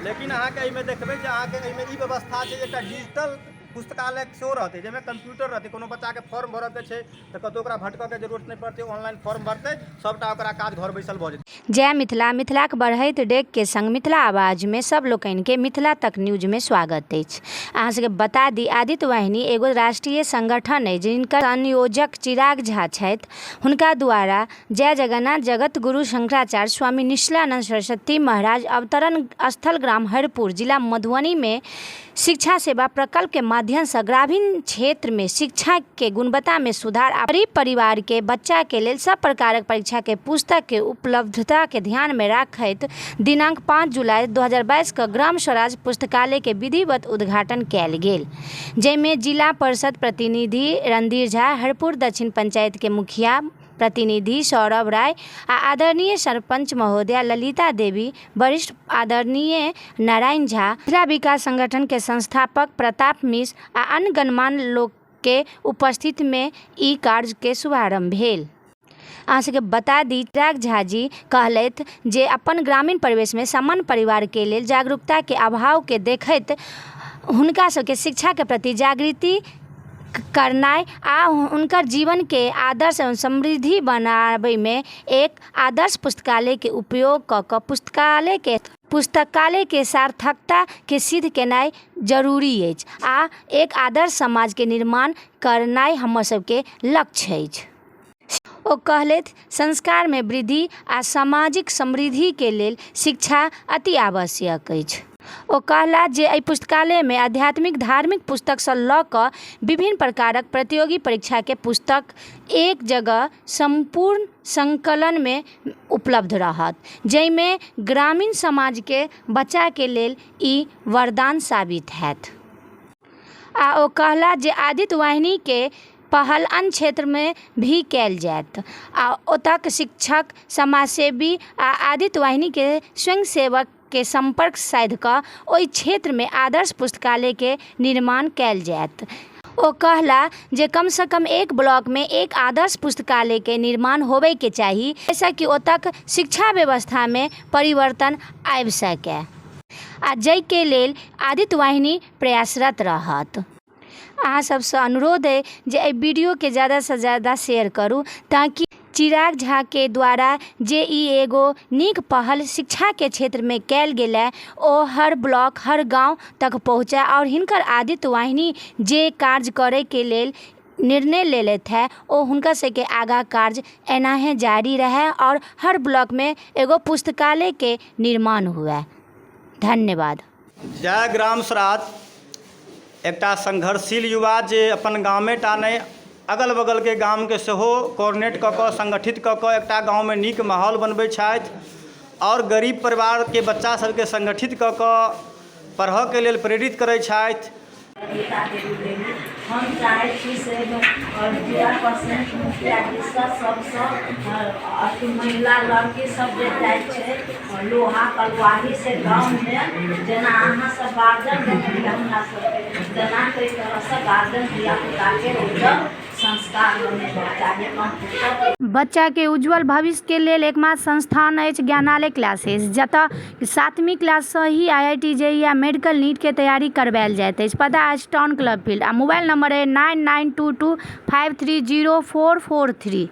लेकिन अहाँके एहिमे देखबै जे अहाँके एहिमे ई व्यवस्था छै, एकटा डिजिटल पुस्तकालय सेहो रहतै, जाहिमे कंप्यूटर रहतै। कोनो बच्चाके फॉर्म भरऽके छै तऽ कतहु ओकरा भटकऽके जरूरत नहि पड़तै, ऑनलाइन फॉर्म भरतै, सबटा ओकरा काज घर बैसल भऽ जेतै। जय मिथिला। मिथिलाक बढ़ैत डेग के संग मिथिला आवाजमे सब लोकनिके मिथिला तक न्यूजमे स्वागत अछि। अहाँ सबके बता दी, आदित्य वाहिनी एगो राष्ट्रीय संगठन अछि जिनकर संयोजक चिराग झा छथि। हुनका द्वारा जय जगन्नाथ जगत गुरु शंकराचार्य स्वामी निश्चलानंद सरस्वती महाराज अवतरण स्थल ग्राम हरिपुर जिला मधुबनी में शिक्षा सेवा प्रकल्प के माध्यम से ग्रामीण क्षेत्र में शिक्षा के गुणवत्ता में सुधार आ गरीब परिवार के बच्चा के लेल सब प्रकारक परीक्षा के पुस्तक के उपलब्धता के ध्यान में राखैत दिनांक 5 जुलाई 2022 क ग्राम स्वराज पुस्तकालय के विधिवत उद्घाटन कयल गेल, जाहिमे जिला परिषद प्रतिनिधि रणधीर झा, हरिपुर दक्षिण पंचायत के मुखिया प्रतिनिधि सौरभ राय आ आदरणीय सरपंच महोदया ललिता देवी, वरिष्ठ आदरणीय नारायण झा, मिथिला विकास संगठन के संस्थापक प्रताप मिश्र आ अन्य गणमान्य लोक के उपस्थित में ई कार्य के शुभारंभ भेल। अहाँ सबके बता दी, चिराग झा जी कहलथि जे अपन ग्रामीण परिवेश में सामान्य परिवार के लेल जागरूकता के अभाव के देखैत हुनका सबके शिक्षा के प्रति जागृति करनाइ आ हुनकर जीवन के आदर्श एवं समृद्धि बनाबै में एक आदर्श पुस्तकालय के उपयोग क के पुस्तकालय के सार्थकता के सिद्ध केनाइ जरूरी अछि आ एक आदर्श समाज के निर्माण करनाइ हमर सबके लक्ष्य अछि। ओ कहलथि, संस्कार में वृद्धि आ सामाजिक समृद्धि के लेल शिक्षा अति आवश्यक अछि। ओ कहला जे एहि पुस्तकालय में आध्यात्मिक धार्मिक पुस्तक से लऽ कऽ विभिन्न प्रकारक प्रतियोगी परीक्षा के पुस्तक एक जगह संपूर्ण संकलन में उपलब्ध रहत, जाहिमे ग्रामीण समाज के बच्चा के लेल ई वरदान साबित हैत। आ ओ कहला जे आदित्य वाहिनी के पहल अन्य क्षेत्र में भी कयल जायत आ ओतक शिक्षक, समाजसेवी आ आदित्य वाहिनी के स्वयंसेवक के संपर्क साधि कऽ ओहि क्षेत्र में आदर्श पुस्तकालय के निर्माण कयल जायत। ओ कहला जे कम से कम एक ब्लॉक में एक आदर्श पुस्तकालय के निर्माण होबे के चाही, जैसा कि ओतक शिक्षा व्यवस्था में परिवर्तन आबि सके आ जाहि के लेल आदित्य वाहिनी प्रयासरत रहत। अहाँ सबसे अनुरोध है जे एहि वीडियो के ज़्यादा से ज़्यादा शेयर करू, ताकि चिराग झा के द्वारा जे ई एगो नीक पहल शिक्षा के क्षेत्र में कयल गेल है ओ हर ब्लॉक हर गांव तक पहुँचे और हिनकर आदित्य वाहिनी जे कार्य करे के लेल निर्णय लेलथि है ओ हुनका से के आगा कार्य एनाहे जारी रहे और हर ब्लॉक में एगो पुस्तकालय के निर्माण हुए। धन्यवाद। जय ग्राम स्वराज एकटा संघर्षशील युवा जे अपन गाँवे टा नहि अगल बगल के गाम के सेहो कोऑर्डिनेट कऽ कऽ संगठित कऽ कऽ एकटा गाँव में नीक माहौल बनबै छथि और गरीब परिवार के बच्चा सबके संगठित कऽ कऽ पढ़ऽ के लेल प्रेरित करै छथि। हम चाहै छी से जिला परसेंट मुखिया जिसका सबसँ महिला लड़की सब जे जाइ छै लोहा कलवाही से गाँव में जेना अहाँ सब गार्जियन देलियै हमरा सबके तेना कई तरह से गार्जियन धियापुता के उज्जवल संस्कार बनेबाक चाही। बच्चा के उज्जवल भविष्य के लेल एकमात्र संस्थान अछि ज्ञानालय क्लासेस, जतऽ 7वीं क्लास से ही IIT JEE या मेडिकल नीट के तैयारी करवायल जाइत अछि। पता अछि टाउन क्लब फील्ड आ मोबाइल नंबर है 9922530443।